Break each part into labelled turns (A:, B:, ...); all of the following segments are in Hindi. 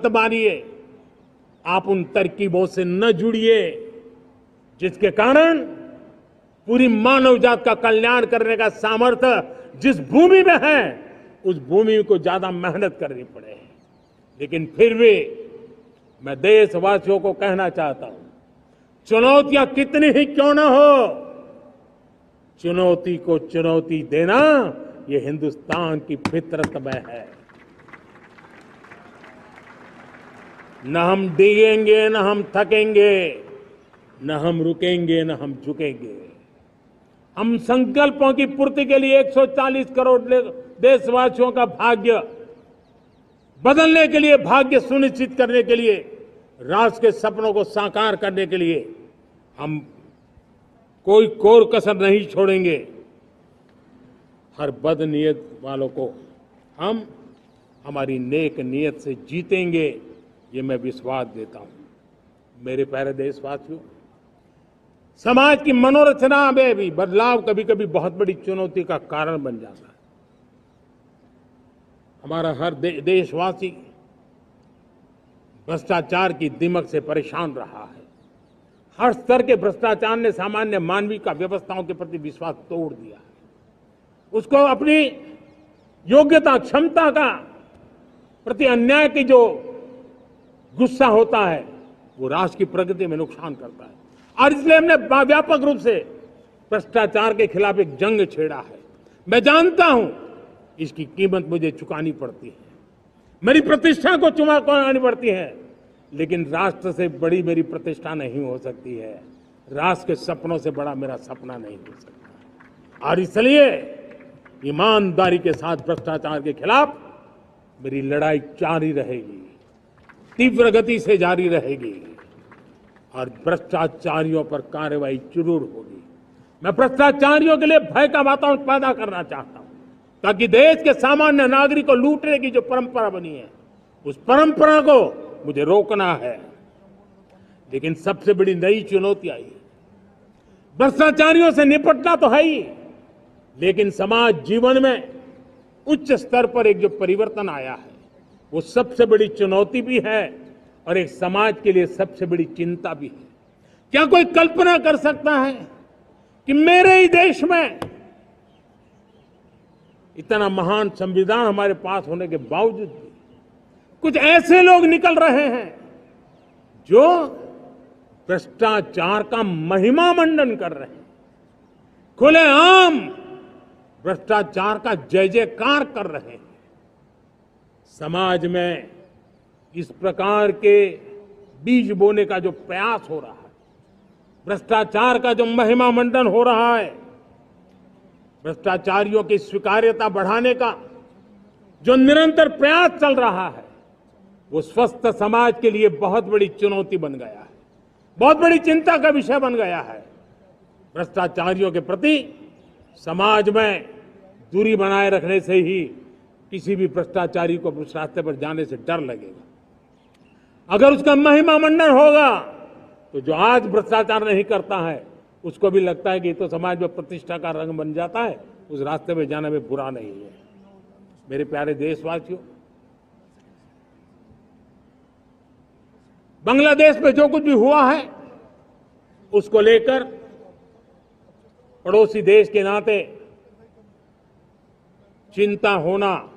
A: मत मारिए, आप उन तरकीबों से न जुड़िए जिसके कारण पूरी मानव जात का कल्याण करने का सामर्थ्य जिस भूमि में है, उस भूमि को ज्यादा मेहनत करनी पड़े। लेकिन फिर भी मैं देशवासियों को कहना चाहता हूं, चुनौतियां कितनी ही क्यों न हो, चुनौती को चुनौती देना ये हिंदुस्तान की फितरत में है। न हम डिगेंगे, न हम थकेंगे, न हम रुकेंगे, न हम झुकेंगे। हम संकल्पों की पूर्ति के लिए 140 करोड़ देशवासियों का भाग्य बदलने के लिए, भाग्य सुनिश्चित करने के लिए, राष्ट्र के सपनों को साकार करने के लिए हम कोई कोर कसर नहीं छोड़ेंगे। हर बदनीयत वालों को हम हमारी नेक नीयत से जीतेंगे, ये मैं विश्वास देता हूं। मेरे प्यारे देशवासियों, समाज की मनोरचना में भी बदलाव कभी कभी बहुत बड़ी चुनौती का कारण बन जाता है। हमारा हर देशवासी भ्रष्टाचार की दिमक से परेशान रहा है। हर स्तर के भ्रष्टाचार ने सामान्य मानवीय का व्यवस्थाओं के प्रति विश्वास तोड़ दिया है। उसको अपनी योग्यता, क्षमता का प्रति अन्याय की जो गुस्सा होता है, वो राष्ट्र की प्रगति में नुकसान करता है। और इसलिए हमने व्यापक रूप से भ्रष्टाचार के खिलाफ एक जंग छेड़ा है। मैं जानता हूं इसकी कीमत मुझे चुकानी पड़ती है, मेरी प्रतिष्ठा को चुकानी पड़ती है, लेकिन राष्ट्र से बड़ी मेरी प्रतिष्ठा नहीं हो सकती है, राष्ट्र के सपनों से बड़ा मेरा सपना नहीं हो सकता। और इसलिए ईमानदारी के साथ भ्रष्टाचार के खिलाफ मेरी लड़ाई जारी रहेगी, तीव्र गति से जारी रहेगी और भ्रष्टाचारियों पर कार्रवाई जरूर होगी। मैं भ्रष्टाचारियों के लिए भय का वातावरण पैदा करना चाहता हूं, ताकि देश के सामान्य नागरिक को लूटने की जो परंपरा बनी है, उस परंपरा को मुझे रोकना है। लेकिन सबसे बड़ी नई चुनौती आई है। भ्रष्टाचारियों से निपटना तो है ही, लेकिन समाज जीवन में उच्च स्तर पर एक जो परिवर्तन आया है, वो सबसे बड़ी चुनौती भी है और एक समाज के लिए सबसे बड़ी चिंता भी है। क्या कोई कल्पना कर सकता है कि मेरे ही देश में इतना महान संविधान हमारे पास होने के बावजूद भी कुछ ऐसे लोग निकल रहे हैं जो भ्रष्टाचार का महिमा मंडन कर रहे हैं, खुलेआम भ्रष्टाचार का जय जयकार कर रहे हैं। समाज में इस प्रकार के बीज बोने का जो प्रयास हो रहा है, भ्रष्टाचार का जो महिमा मंडन हो रहा है, भ्रष्टाचारियों की स्वीकार्यता बढ़ाने का जो निरंतर प्रयास चल रहा है, वो स्वस्थ समाज के लिए बहुत बड़ी चुनौती बन गया है, बहुत बड़ी चिंता का विषय बन गया है। भ्रष्टाचारियों के प्रति समाज में दूरी बनाए रखने से ही किसी भी भ्रष्टाचारी को उस रास्ते पर जाने से डर लगेगा। अगर उसका महिमा मंडन होगा तो जो आज भ्रष्टाचार नहीं करता है, उसको भी लगता है कि तो समाज में प्रतिष्ठा का रंग बन जाता है, उस रास्ते में जाने में बुरा नहीं है। मेरे प्यारे देशवासियों, बांग्लादेश में जो कुछ भी हुआ है, उसको लेकर पड़ोसी देश के नाते चिंता होना,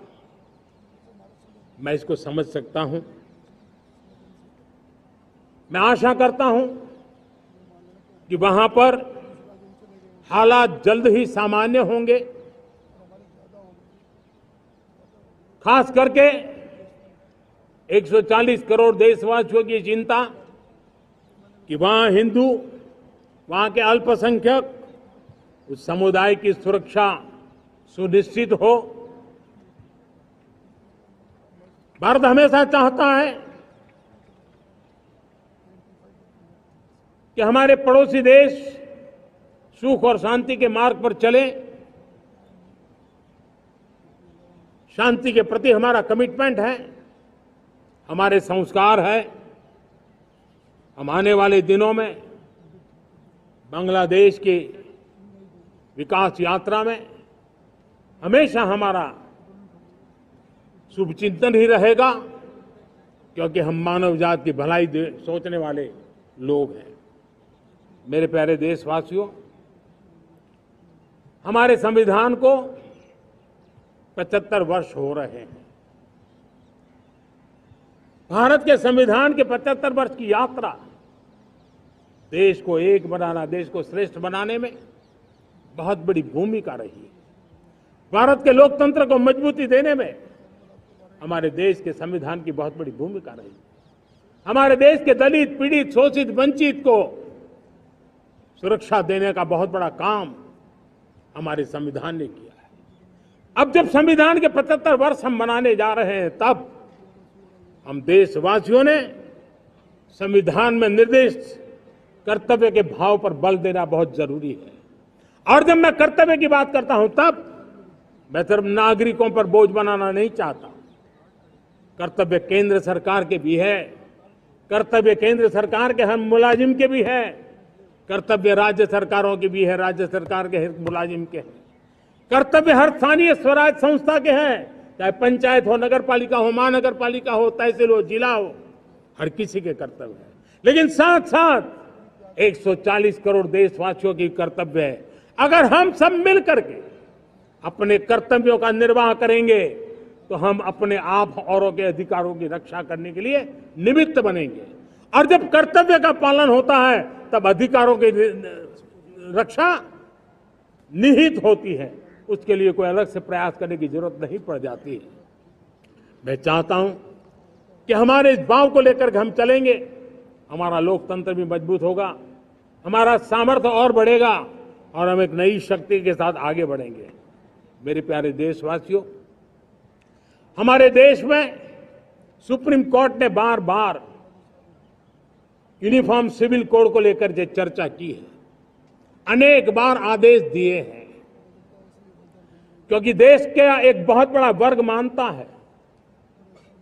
A: मैं इसको समझ सकता हूं। मैं आशा करता हूं कि वहां पर हालात जल्द ही सामान्य होंगे। खास करके 140 करोड़ देशवासियों की चिंता कि वहां हिंदू, वहां के अल्पसंख्यक, उस समुदाय की सुरक्षा सुनिश्चित हो। भारत हमेशा चाहता है कि हमारे पड़ोसी देश सुख और शांति के मार्ग पर चले। शांति के प्रति हमारा कमिटमेंट है, हमारे संस्कार है। हम आने वाले दिनों में बांग्लादेश की विकास यात्रा में हमेशा हमारा शुभचिंतन ही रहेगा क्योंकि हम मानव जात की भलाई सोचने वाले लोग हैं। मेरे प्यारे देशवासियों, हमारे संविधान को 75 वर्ष हो रहे हैं। भारत के संविधान के 75 वर्ष की यात्रा देश को एक बनाना, देश को श्रेष्ठ बनाने में बहुत बड़ी भूमिका रही है। भारत के लोकतंत्र को मजबूती देने में हमारे देश के संविधान की बहुत बड़ी भूमिका रही। हमारे देश के दलित, पीड़ित, शोषित, वंचित को सुरक्षा देने का बहुत बड़ा काम हमारे संविधान ने किया है। अब जब संविधान के 75 वर्ष हम मनाने जा रहे हैं, तब हम देशवासियों ने संविधान में निर्दिष्ट कर्तव्य के भाव पर बल देना बहुत जरूरी है। और जब मैं कर्तव्य की बात करता हूं, तब मैं सिर्फ नागरिकों पर बोझ बनाना नहीं चाहता। कर्तव्य केंद्र सरकार के भी है, कर्तव्य केंद्र सरकार के हर मुलाजिम के भी है, कर्तव्य राज्य सरकारों के भी है, राज्य सरकार के हर मुलाजिम के हैं, कर्तव्य हर स्थानीय स्वराज संस्था के हैं, चाहे पंचायत हो, नगर पालिका हो, महानगर पालिका हो, तहसील हो, जिला हो, हर किसी के कर्तव्य है। लेकिन साथ साथ 140 करोड़ देशवासियों की कर्तव्य है। अगर हम सब मिल करके अपने कर्तव्यों का निर्वाह करेंगे तो हम अपने आप औरों के अधिकारों की रक्षा करने के लिए निमित्त बनेंगे। और जब कर्तव्य का पालन होता है, तब अधिकारों की रक्षा निहित होती है। उसके लिए कोई अलग से प्रयास करने की जरूरत नहीं पड़ जाती है। मैं चाहता हूं कि हमारे इस भाव को लेकर हम चलेंगे, हमारा लोकतंत्र भी मजबूत होगा, हमारा सामर्थ्य और बढ़ेगा और हम एक नई शक्ति के साथ आगे बढ़ेंगे। मेरे प्यारे देशवासियों, हमारे देश में सुप्रीम कोर्ट ने बार बार यूनिफॉर्म सिविल कोड को लेकर जो चर्चा की है, अनेक बार आदेश दिए हैं, क्योंकि देश का एक बहुत बड़ा वर्ग मानता है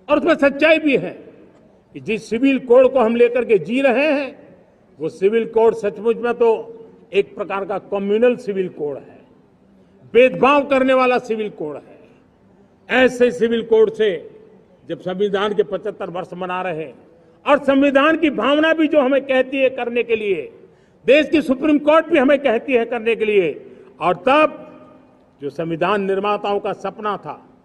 A: और उसमें सच्चाई भी है कि जिस सिविल कोड को हम लेकर के जी रहे हैं, वो सिविल कोड सचमुच में तो एक प्रकार का कम्युनल सिविल कोड है, भेदभाव करने वाला सिविल कोड है। ऐसे सिविल कोड से जब संविधान के 75 वर्ष मना रहे हैं और संविधान की भावना भी जो हमें कहती है करने के लिए, देश की सुप्रीम कोर्ट भी हमें कहती है करने के लिए, और तब जो संविधान निर्माताओं का सपना था